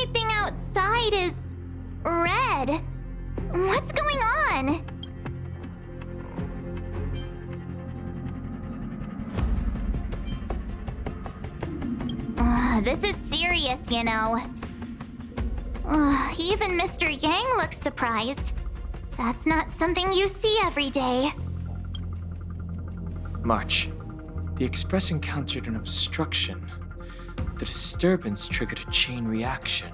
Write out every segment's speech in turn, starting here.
Everything outside is red. What's going on? This is serious, you know. Even Mr. Yang looks surprised. That's not something you see every day. March. The Express encountered an obstruction. The disturbance triggered a chain reaction.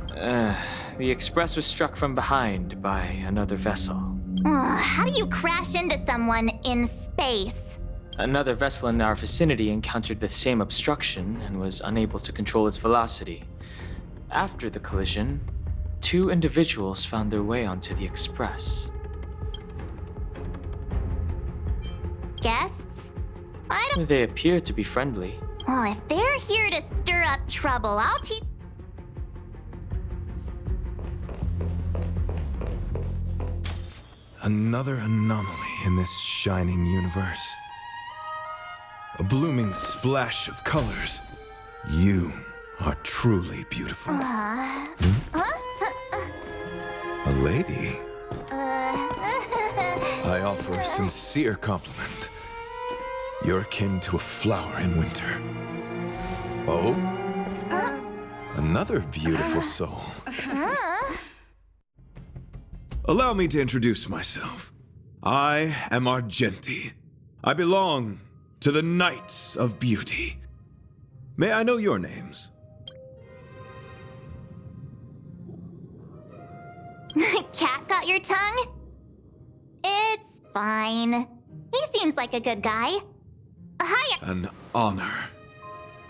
The Express was struck from behind by another vessel. How do you crash into someone in space? Another vessel in our vicinity encountered the same obstruction and was unable to control its velocity. After the collision, 2 individuals found their way onto the Express. Guests? They appear to be friendly. If they're here to stir up trouble, I'll teach... Another anomaly in this shining universe. A blooming splash of colors. You are truly beautiful. A lady? I offer a sincere compliment. You're akin to a flower in winter. Oh? Another beautiful soul. Allow me to introduce myself. I am Argenti. I belong to the Knights of Beauty. May I know your names? Cat got your tongue? It's fine. He seems like a good guy. Hi. An honor.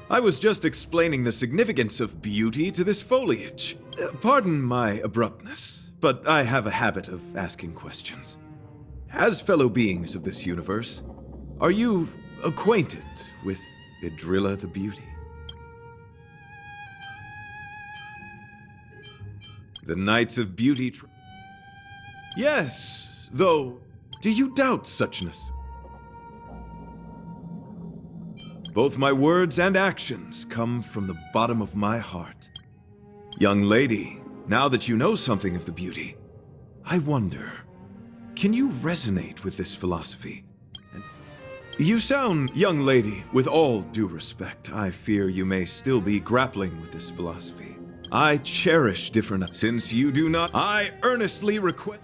I was just explaining the significance of beauty to this foliage. Pardon my abruptness, but I have a habit of asking questions. As fellow beings of this universe, are you acquainted with Idrilla the Beauty? The Knights of Beauty Yes, though, do you doubt suchness? Both my words and actions come from the bottom of my heart. Young lady, now that you know something of the beauty, I wonder, can you resonate with this philosophy? You sound, young lady, with all due respect, I fear you may still be grappling with this philosophy. I cherish different, since you do not, I earnestly request.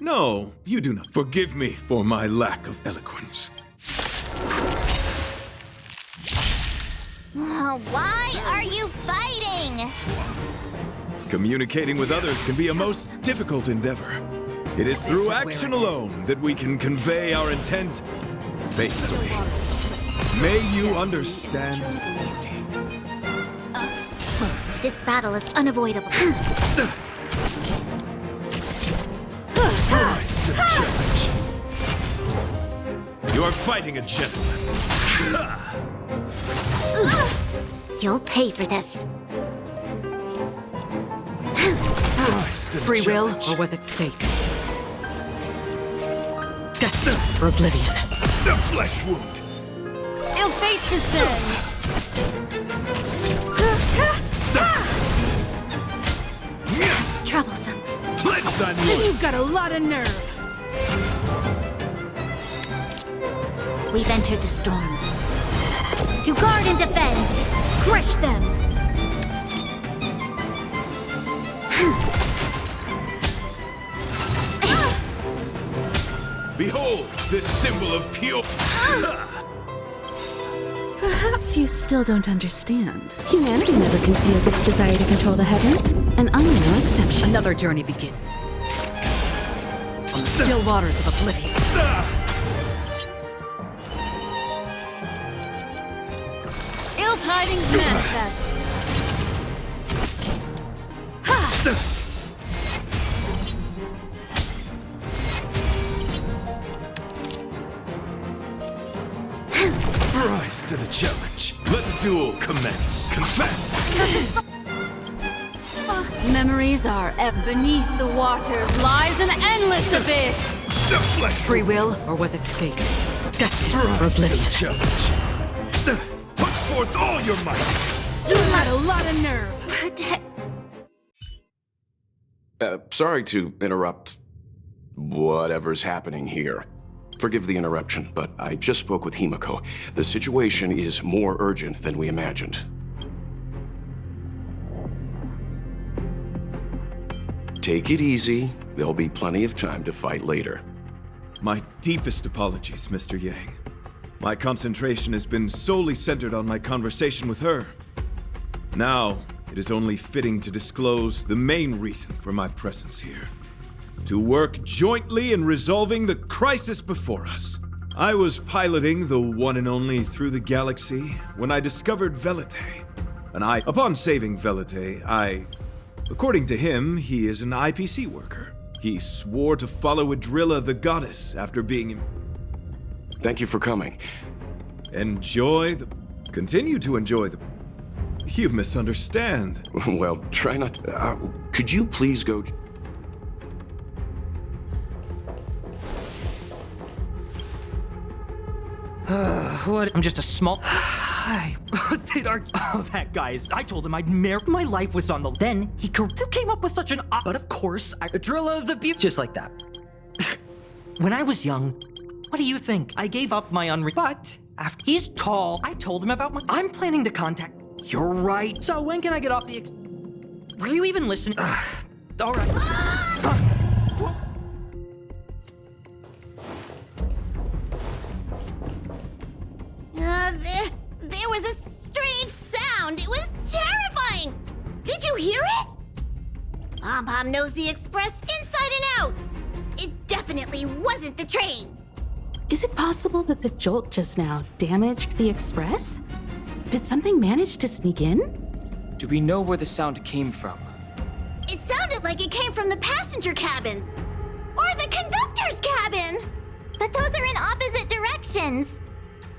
No, you do not. Forgive me for my lack of eloquence. Why are you fighting? Communicating with others can be a most difficult endeavor. It is through action alone that we can convey our intent faithfully. May you understand beauty. This battle is unavoidable. Rise to the challenge. You are fighting a gentleman. You'll pay for this. Rise to the Free will, challenge. or was it fate? Destined for oblivion. The flesh wound. Ill fate descends. Troublesome. Pledge thine loyalty. You've got a lot of nerve. We've entered the storm. To guard and defend. Crush them. Behold, this symbol of pure. Perhaps you still don't understand. Humanity never conceals its desire to control the heavens, and I'm no exception. Another journey begins. On still waters of oblivion. Ill tidings manifest. Rise to the challenge. Let the duel commence. Confess. Memories are beneath the waters lies an endless abyss. The flesh. Free will, or was it fate? Destined for Rise to the oblivion. challenge. Put forth all your might. You've got a lot of nerve. Protect. Sorry to interrupt whatever's happening here. Forgive the interruption, but I just spoke with Himiko. The situation is more urgent than we imagined. Take it easy. There'll be plenty of time to fight later. My deepest apologies, Mr. Yang. My concentration has been solely centered on my conversation with her. Now, it is only fitting to disclose the main reason for my presence here. To work jointly in resolving the crisis before us. I was piloting the one and only Through the Galaxy when I discovered Velite. Upon saving Velite, according to him, he is an IPC worker. He swore to follow Adrilla the goddess after being... Thank you for coming. Continue to enjoy the... You misunderstand. Well, try not to... could you please go... What? I'm just a small... Hi. That guy's... I told him I'd marry... My life was on the... Then he came up with such an... But of course, Drilla the beauty... Just like that. When I was young, what do you think? I gave up my But after he's tall, I told him about my... I'm planning to contact... You're right. So when can I get off the... Were you even listening? All right. There was a strange sound. It was terrifying. Did you hear it? Pom knows the express inside and out. It definitely wasn't the train. Is it possible that the jolt just now damaged the express? Did something manage to sneak in? Do we know where the sound came from? It sounded like it came from the passenger cabins. Or the conductor's cabin. But those are in opposite directions.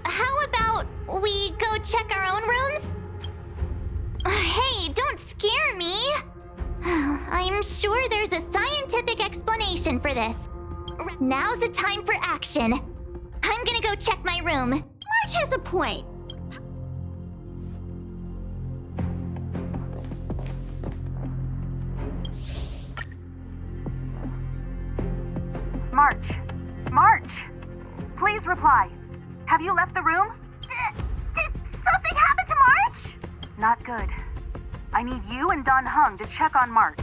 How about we go check our own rooms? Hey, don't scare me. I'm sure there's a scientific explanation for this. Now's the time for action. I'm gonna go check my room. March has a point. March! Please reply. Have you left the room? Did something happen to March? Not good. I need you and Don Hung to check on March.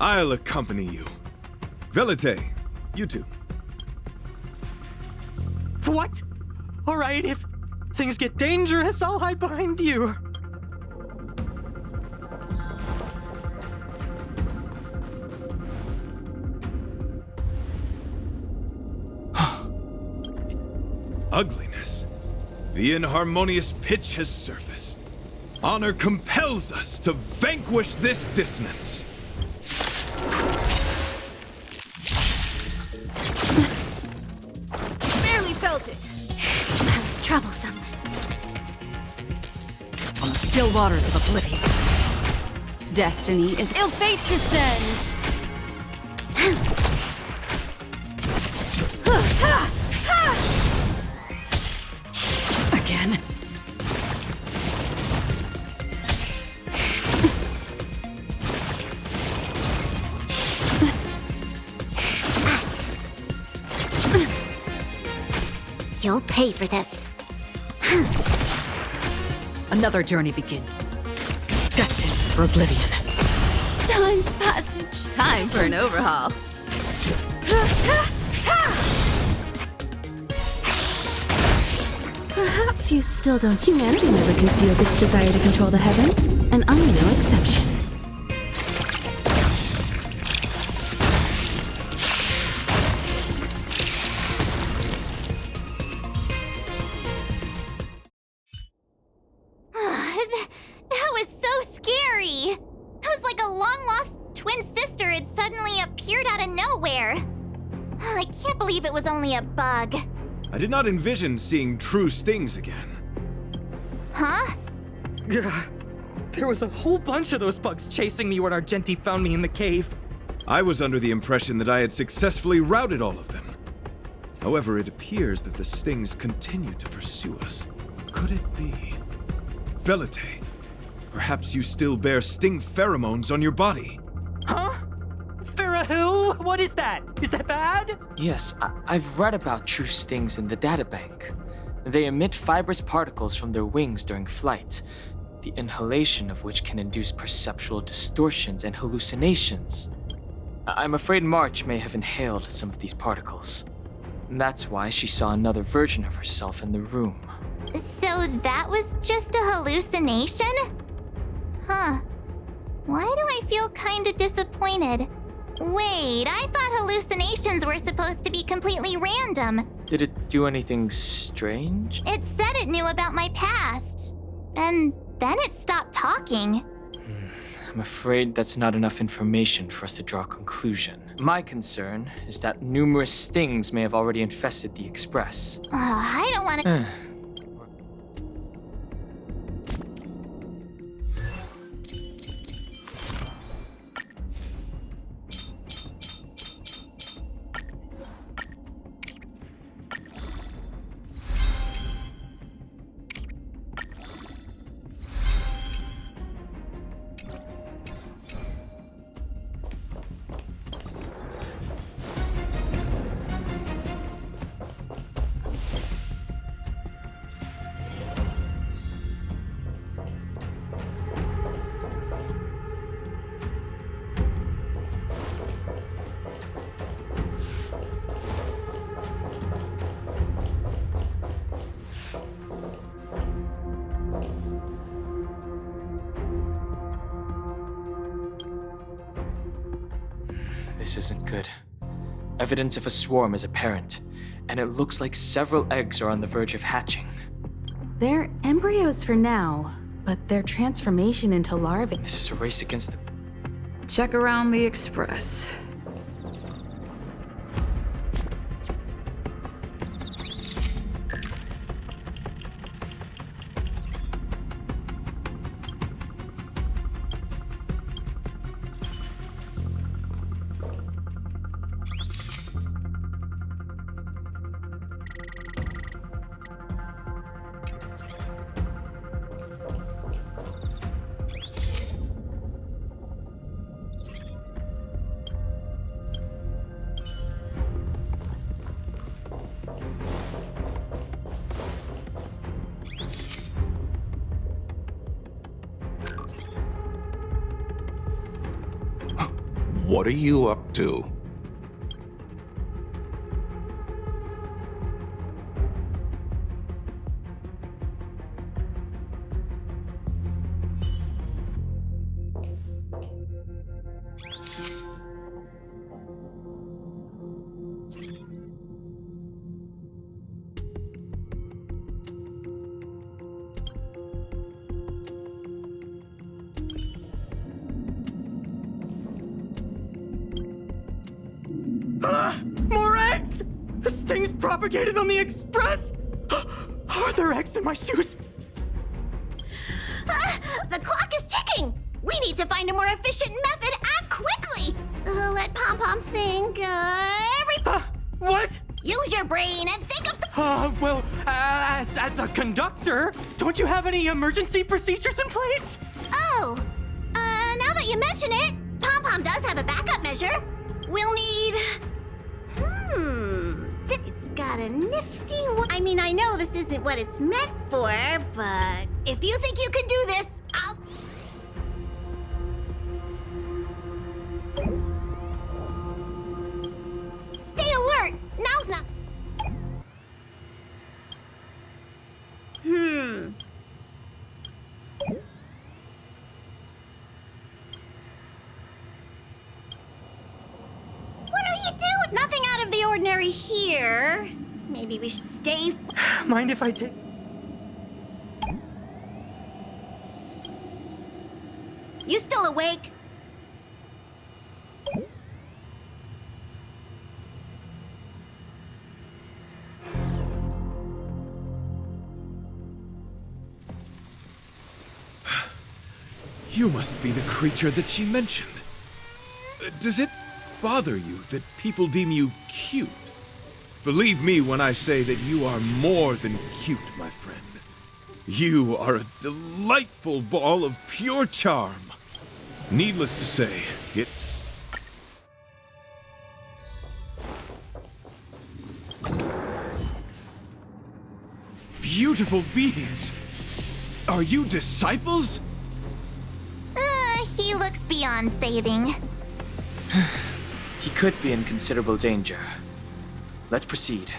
I'll accompany you. Velite, you two. What? All right, if things get dangerous, I'll hide behind you. Ugliness. The inharmonious pitch has surfaced. Honor compels us to vanquish this dissonance. Barely felt it. Troublesome. On the still waters of oblivion. Destiny is ill fate descends. Again. You'll pay for this. Another journey begins. Destined for oblivion. Time's passage. Time for an overhaul. Perhaps you still don't. Humanity never conceals its desire to control the heavens, and I'm no exception. That was so scary. It was like a long-lost twin sister had suddenly appeared out of nowhere. I can't believe it was only a bug. I did not envision seeing true stings again. Huh? There was a whole bunch of those bugs chasing me when Argenti found me in the cave. I was under the impression that I had successfully routed all of them. However, it appears that the stings continue to pursue us. Could it be? Velite, perhaps you still bear sting pheromones on your body. Huh? You're a who? What is that? Is that bad? Yes, I've read about true stings in the databank. They emit fibrous particles from their wings during flight, the inhalation of which can induce perceptual distortions and hallucinations. I'm afraid March may have inhaled some of these particles. That's why she saw another version of herself in the room. So that was just a hallucination? Huh. Why do I feel kinda disappointed? Wait, I thought hallucinations were supposed to be completely random. Did it do anything strange? It said it knew about my past. And then it stopped talking. I'm afraid that's not enough information for us to draw a conclusion. My concern is that numerous stings may have already infested the Express. I don't wanna... This isn't good. Evidence of a swarm is apparent, and it looks like several eggs are on the verge of hatching. They're embryos for now, but their transformation into larvae... This is a race against the... Check around the Express. What are you up to? More eggs! The stings propagated on the Express! Are there eggs in my shoes? The clock is ticking! We need to find a more efficient method. Act quickly! Let Pom-Pom think. What? Use your brain and think of some... Well, as a conductor, don't you have any emergency procedures in place? Oh! Now that you mention it, Pom-Pom does have a backup measure. We'll need... It's got a nifty one. I mean, I know this isn't what it's meant for, but if you think you can do this, I'll... Stay alert! Now's not... What are you doing? Nothing out of the ordinary here. Maybe we should stay... Mind if I take... You still awake? You must be the creature that she mentioned. Does it bother you that people deem you cute? Believe me when I say that you are more than cute, my friend. You are a delightful ball of pure charm. Needless to say, it... beautiful beings! Are you disciples? He looks beyond saving. He could be in considerable danger. Let's proceed.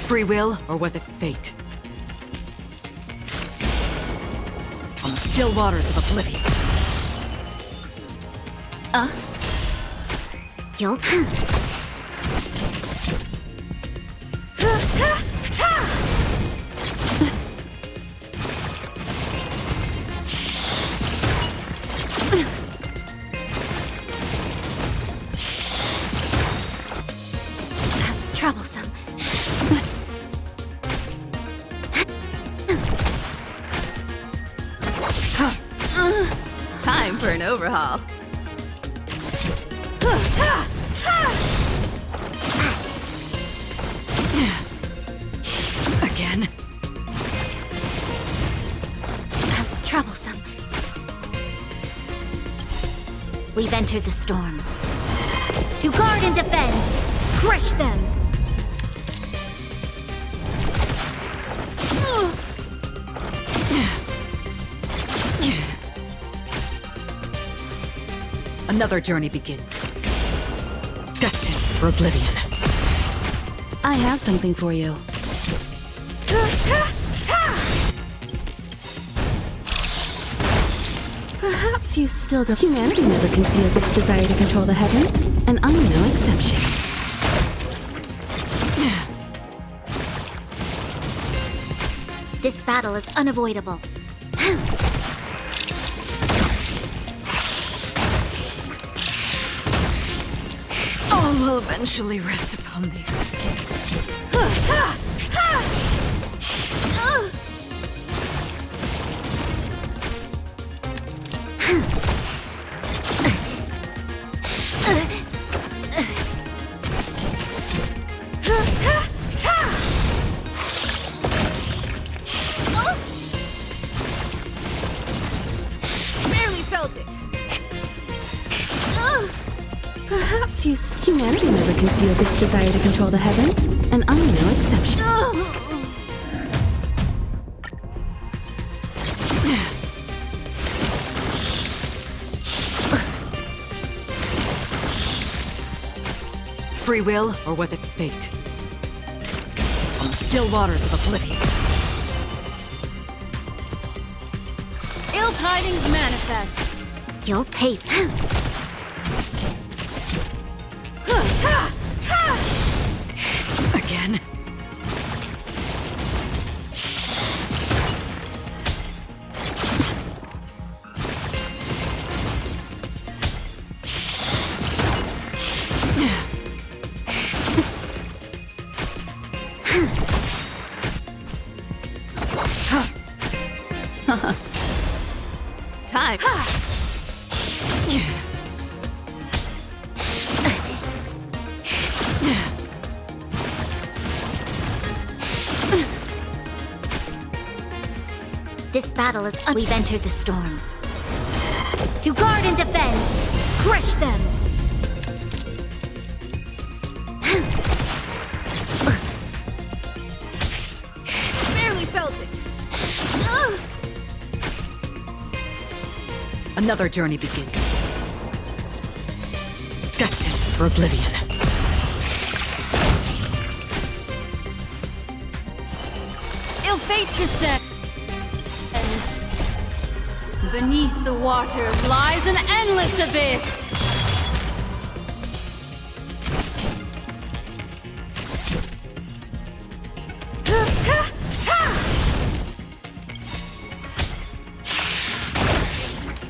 Free will, or was it fate? On the still waters of oblivion. You'll troublesome. Time for an overhaul. Again? Troublesome. We've entered the storm. To guard and defend! Crush them! Another journey begins. Destined for oblivion. I have something for you. Perhaps you still don't. Humanity never conceals its desire to control the heavens, and I'm no exception. This battle is unavoidable. All will eventually rest upon the Barely felt it. Perhaps humanity never conceals its desire to control the heavens, and I'm no exception. free will, or was it fate? On the still waters of oblivion. Ill tidings manifest. You'll pay for Again? Time. This battle is we've entered the storm. To guard and defend! Crush them! Barely felt it. Another journey begins. Destined for oblivion. Ill fate descends. Beneath the waters lies an endless abyss.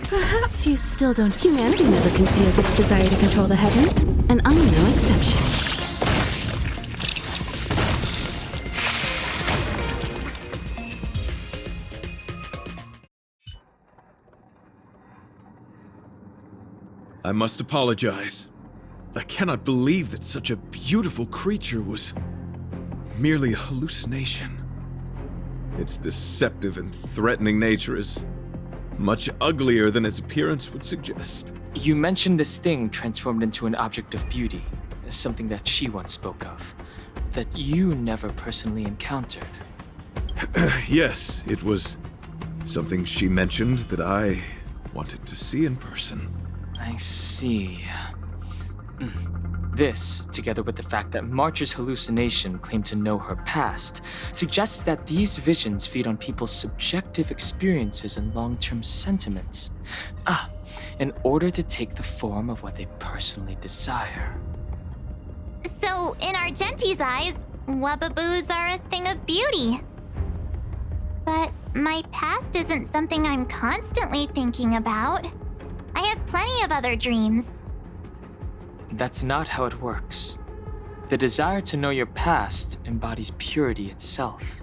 Perhaps you still don't. Humanity never conceals its desire to control the heavens, and I'm no exception. I must apologize. I cannot believe that such a beautiful creature was merely a hallucination. Its deceptive and threatening nature is much uglier than its appearance would suggest. You mentioned the sting transformed into an object of beauty, something that she once spoke of, that you never personally encountered. Yes, it was something she mentioned that I wanted to see in person. I see. This, together with the fact that March's hallucination claimed to know her past, suggests that these visions feed on people's subjective experiences and long-term sentiments. In order to take the form of what they personally desire. So, in Argenti's eyes, Wubbaboos are a thing of beauty. But my past isn't something I'm constantly thinking about. I have plenty of other dreams. That's not how it works. The desire to know your past embodies purity itself,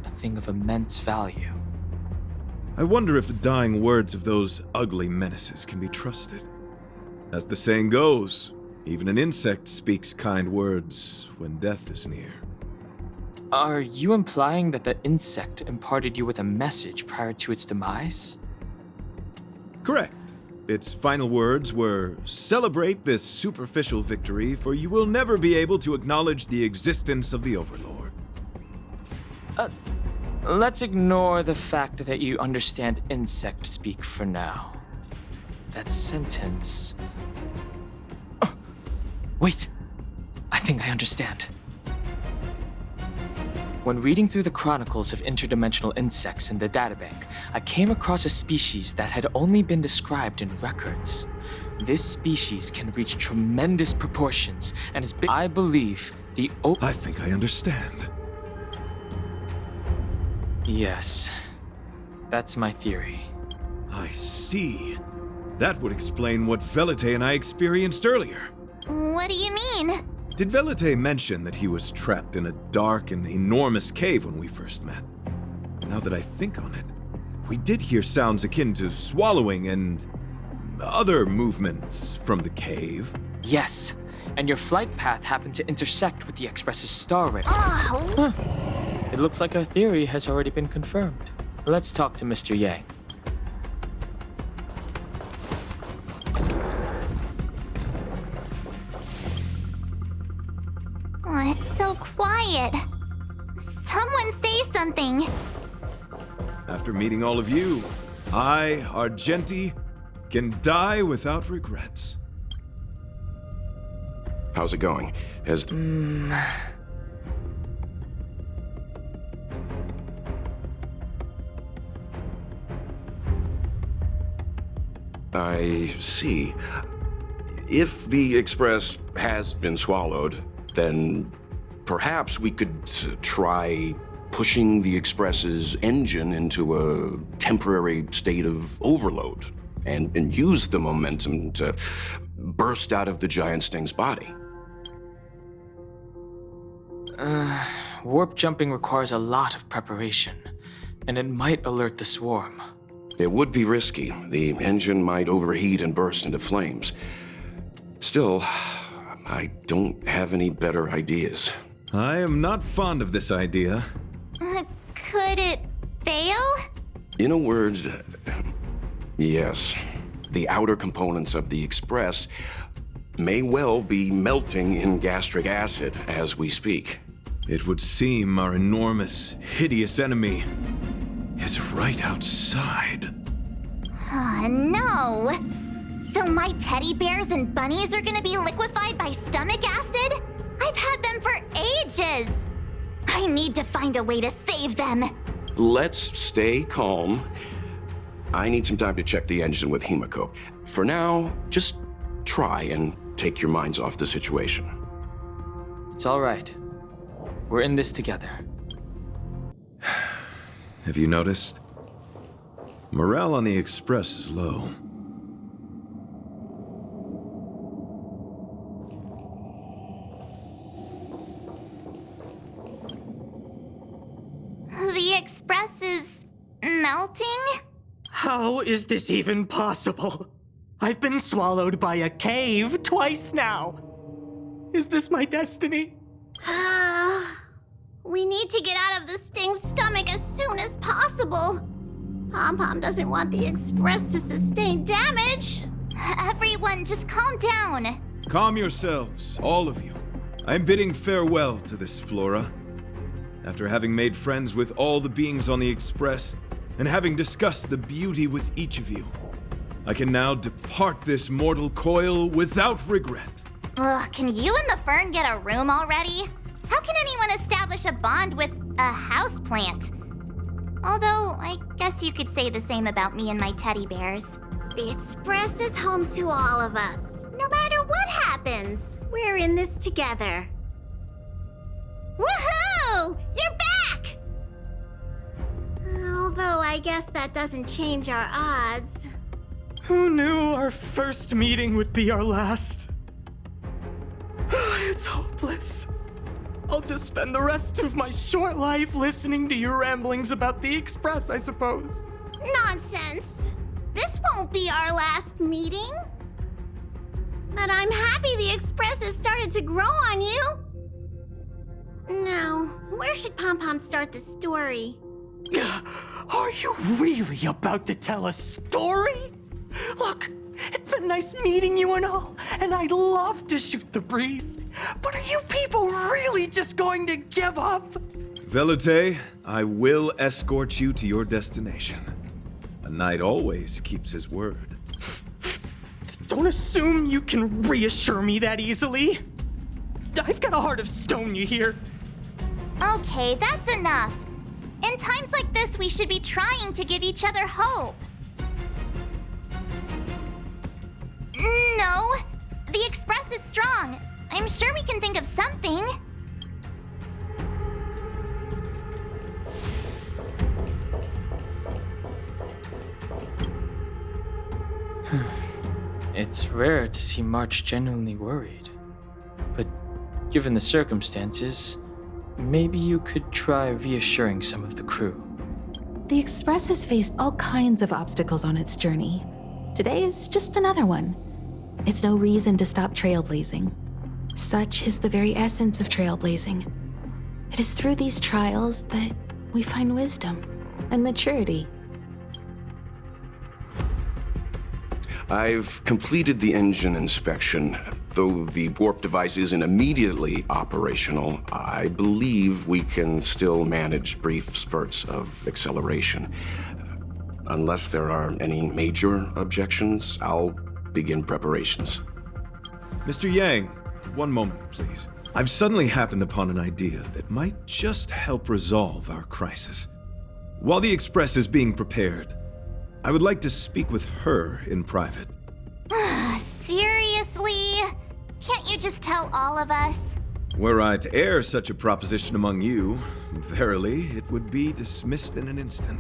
a thing of immense value. I wonder if the dying words of those ugly menaces can be trusted. As the saying goes, even an insect speaks kind words when death is near. Are you implying that the insect imparted you with a message prior to its demise? Correct. Its final words were, "Celebrate this superficial victory, for you will never be able to acknowledge the existence of the Overlord." Let's ignore the fact that you understand insect speak for now. That sentence... Oh, wait! I think I understand. When reading through the chronicles of interdimensional insects in the databank, I came across a species that had only been described in records. This species can reach tremendous proportions and is big. I believe the I think I understand. Yes, that's my theory. I see. That would explain what Velite and I experienced earlier. What do you mean? Did Velite mention that he was trapped in a dark and enormous cave when we first met? Now that I think on it, we did hear sounds akin to swallowing and other movements from the cave. Yes, and your flight path happened to intersect with the Express's star ray. Oh! It looks like our theory has already been confirmed. Let's talk to Mr. Yang. Oh, it's so quiet. Someone say something. After meeting all of you, I, Argenti, can die without regrets. How's it going? I see. If the Express has been swallowed, then perhaps we could try pushing the Express's engine into a temporary state of overload and use the momentum to burst out of the giant sting's body. Warp jumping requires a lot of preparation, and it might alert the swarm. It would be risky. The engine might overheat and burst into flames. Still, I don't have any better ideas. I am not fond of this idea. Could it fail? In a word, yes. The outer components of the Express may well be melting in gastric acid as we speak. It would seem our enormous, hideous enemy is right outside. No! So my teddy bears and bunnies are gonna be liquefied by stomach acid? I've had them for ages! I need to find a way to save them! Let's stay calm. I need some time to check the engine with Himiko. For now, just try and take your minds off the situation. It's all right. We're in this together. Have you noticed? Morale on the Express is low. The Express is melting? How is this even possible? I've been swallowed by a cave twice now. Is this my destiny? We need to get out of the Sting's stomach as soon as possible. Pom-Pom doesn't want the Express to sustain damage. Everyone, just calm down. Calm yourselves, all of you. I'm bidding farewell to this Flora. After having made friends with all the beings on the Express, and having discussed the beauty with each of you, I can now depart this mortal coil without regret. Ugh, can you and the Fern get a room already? How can anyone establish a bond with a houseplant? Although, I guess you could say the same about me and my teddy bears. The Express is home to all of us. No matter what happens, we're in this together. Woohoo! You're back! Although I guess that doesn't change our odds. Who knew our first meeting would be our last? It's hopeless. I'll just spend the rest of my short life listening to your ramblings about the Express, I suppose. Nonsense. This won't be our last meeting. But I'm happy the Express has started to grow on you. Now, where should Pom-Pom start the story? Are you really about to tell a story? Look, it's been nice meeting you and all, and I'd love to shoot the breeze. But are you people really just going to give up? Velite, I will escort you to your destination. A knight always keeps his word. Don't assume you can reassure me that easily. I've got a heart of stone, you hear? Okay, that's enough. In times like this, we should be trying to give each other hope. No, the Express is strong. I'm sure we can think of something. It's rare to see March genuinely worried. But given the circumstances, maybe you could try reassuring some of the crew. The Express has faced all kinds of obstacles on its journey. Today is just another one. It's no reason to stop trailblazing. Such is the very essence of trailblazing. It is through these trials that we find wisdom and maturity. I've completed the engine inspection. Though the warp device isn't immediately operational, I believe we can still manage brief spurts of acceleration. Unless there are any major objections, I'll begin preparations. Mr. Yang, one moment, please. I've suddenly happened upon an idea that might just help resolve our crisis. While the Express is being prepared, I would like to speak with her in private. Seriously? Can't you just tell all of us? Were I to air such a proposition among you, verily, it would be dismissed in an instant.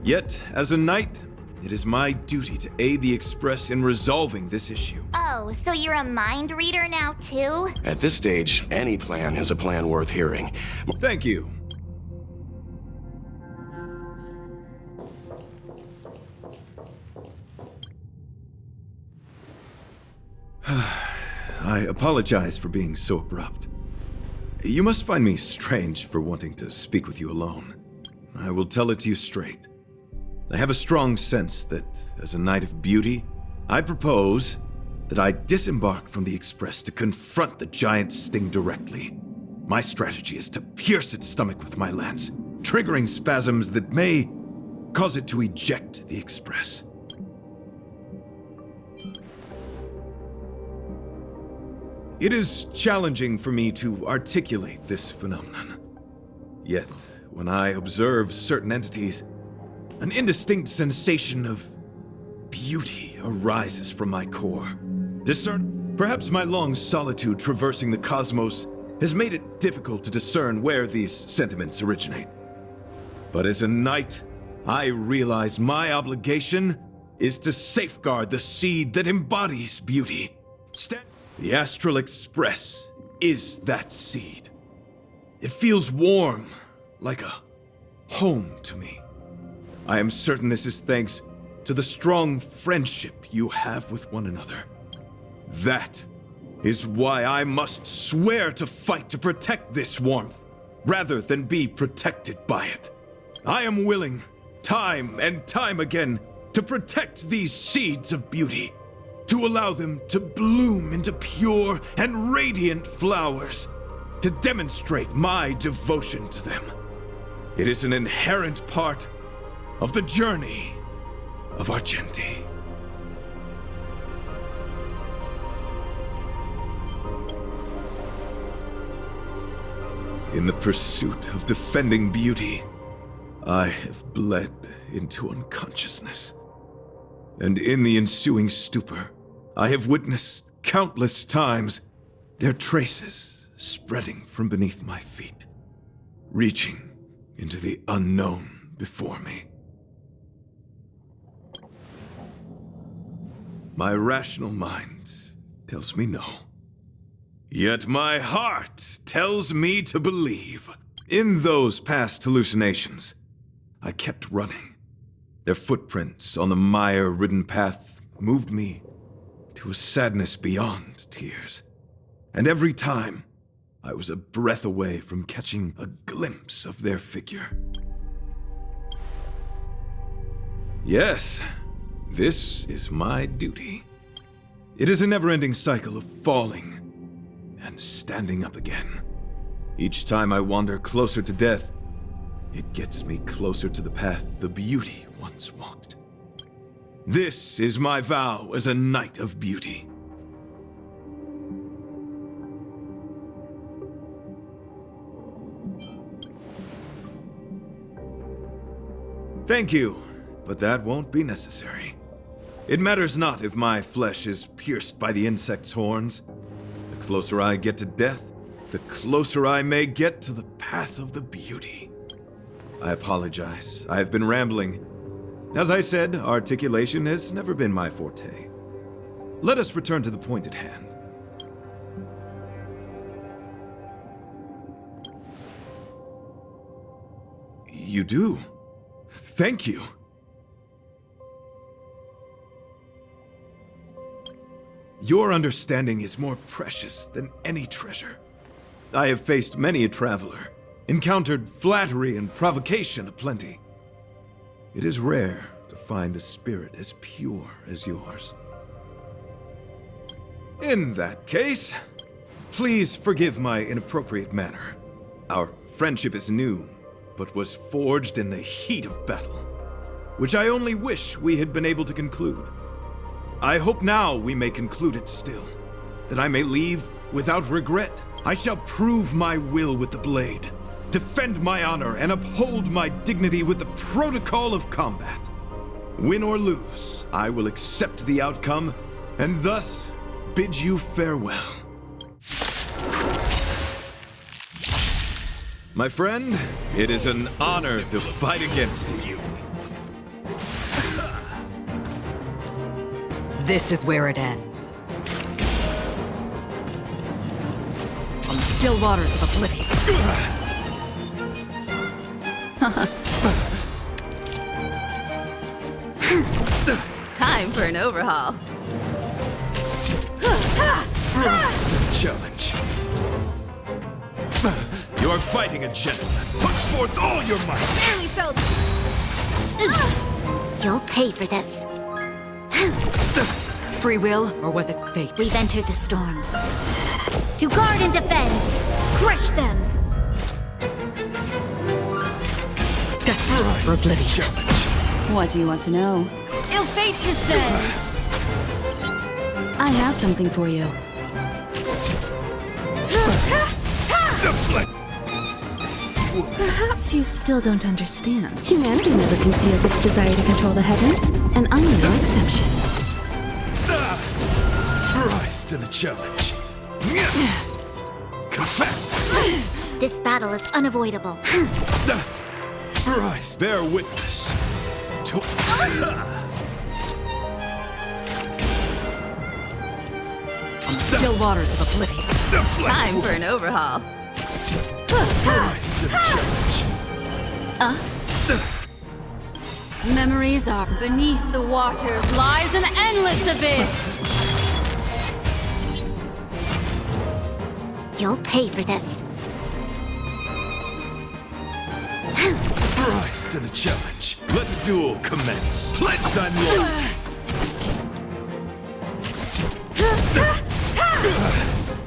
Yet, as a knight, it is my duty to aid the Express in resolving this issue. Oh, so you're a mind reader now, too? At this stage, any plan is a plan worth hearing. Thank you. I apologize for being so abrupt. You must find me strange for wanting to speak with you alone. I will tell it to you straight. I have a strong sense that, as a knight of beauty, I propose that I disembark from the Express to confront the giant sting directly. My strategy is to pierce its stomach with my lance, triggering spasms that may cause it to eject the Express. It is challenging for me to articulate this phenomenon. Yet, when I observe certain entities, an indistinct sensation of beauty arises from my core. Perhaps my long solitude traversing the cosmos has made it difficult to discern where these sentiments originate. But as a knight, I realize my obligation is to safeguard the seed that embodies beauty. The Astral Express is that seed. It feels warm, like a home to me. I am certain this is thanks to the strong friendship you have with one another. That is why I must swear to fight to protect this warmth, rather than be protected by it. I am willing time and time again, to protect these seeds of beauty, to allow them to bloom into pure and radiant flowers, to demonstrate my devotion to them. It is an inherent part of the journey of Argenti. In the pursuit of defending beauty, I have bled into unconsciousness. And in the ensuing stupor, I have witnessed countless times their traces spreading from beneath my feet, reaching into the unknown before me. My rational mind tells me no. Yet my heart tells me to believe. In those past hallucinations, I kept running. Their footprints on the mire-ridden path moved me to a sadness beyond tears. And every time, I was a breath away from catching a glimpse of their figure. Yes, this is my duty. It is a never-ending cycle of falling and standing up again. Each time I wander closer to death, it gets me closer to the path the beauty once walked. This is my vow as a knight of beauty. Thank you, but that won't be necessary. It matters not if my flesh is pierced by the insect's horns. The closer I get to death, the closer I may get to the path of the beauty. I apologize. I have been rambling. As I said, articulation has never been my forte. Let us return to the point at hand. You do? Thank you. Your understanding is more precious than any treasure. I have faced many a traveler, encountered flattery and provocation aplenty. It is rare to find a spirit as pure as yours. In that case, please forgive my inappropriate manner. Our friendship is new, but was forged in the heat of battle, which I only wish we had been able to conclude. I hope now we may conclude it still, that I may leave without regret. I shall prove my will with the blade, defend my honor, and uphold my dignity with the protocol of combat. Win or lose, I will accept the outcome, and thus bid you farewell. My friend, it is an honor to fight against you. This is where it ends. On the still waters of oblivion. Time for an overhaul. Rise to the challenge. You are fighting a gentleman. Put forth all your might. Barely felt it. You'll pay for this. Free will, or was it fate? We've entered the storm. To guard and defend. Crush them. Destined for oblivion. What do you want to know? Ill fate descends. I have something for you. Perhaps you still don't understand. Humanity never conceals its desire to control the heavens, and I'm no exception. Rise to the challenge. Confess. This battle is unavoidable. Rise, bear witness to. On the still waters of oblivion. Time for an overhaul. Rise to the challenge. Memories are beneath the waters lies an endless abyss. You'll pay for this. Rise to the challenge. Let the duel commence. Pledge thine loyalty.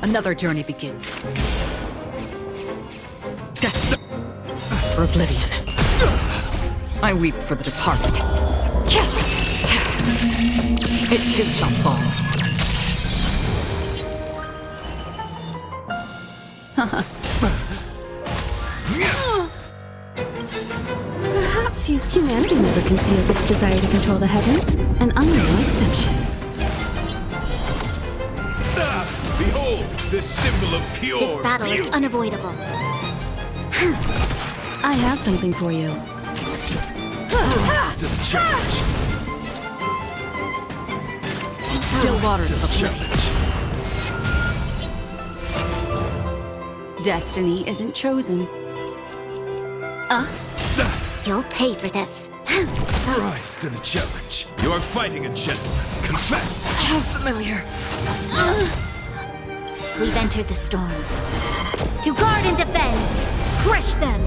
Another journey begins. Destined for oblivion. I weep for the departed. It too shall fall. Perhaps humanity never conceals its desire to control the heavens, and I'm no exception. Behold, the symbol of pure This battle beauty. is unavoidable. I have something for you. Rise to the challenge. Still waters To of the oblivion. challenge. Destiny isn't chosen. You'll pay for this. Rise to the challenge. You are fighting a gentleman. Confess. How familiar. We've entered the storm. To guard and defend! Crush them!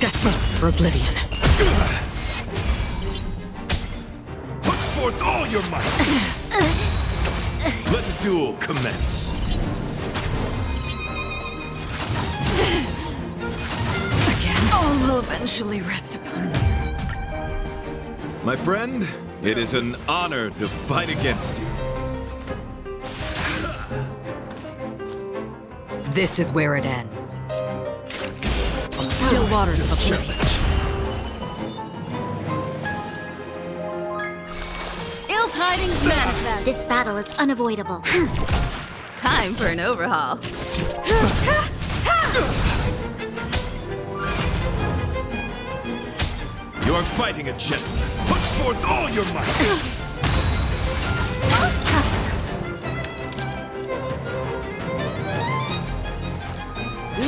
Destined for oblivion. Put forth all your might. Let the duel commence. Again, all will eventually rest upon me. My friend, it is an honor to fight against you. This is where it ends. Still waters To of the oblivion. challenge. Ill tidings manifest. This battle is unavoidable. Time for an overhaul. You are fighting a gentleman. Put forth all your might.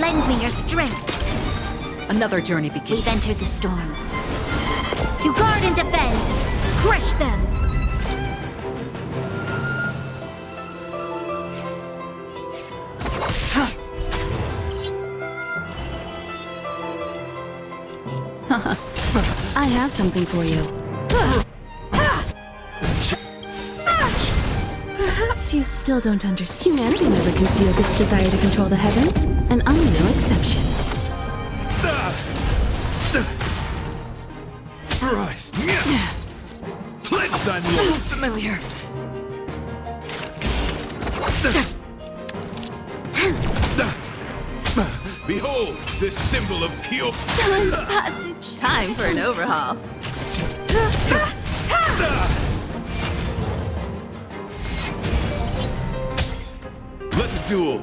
Lend me your strength. Another journey begins. We've entered the storm. To guard and defend! Crush them! I have something for you. Perhaps you still don't understand. Humanity never conceals its desire to control the heavens, and I'm no exception. Rise. Pledge thine loyalty. Familiar. Behold, this symbol of pure. Time's passage. Time for an overhaul. Let the duel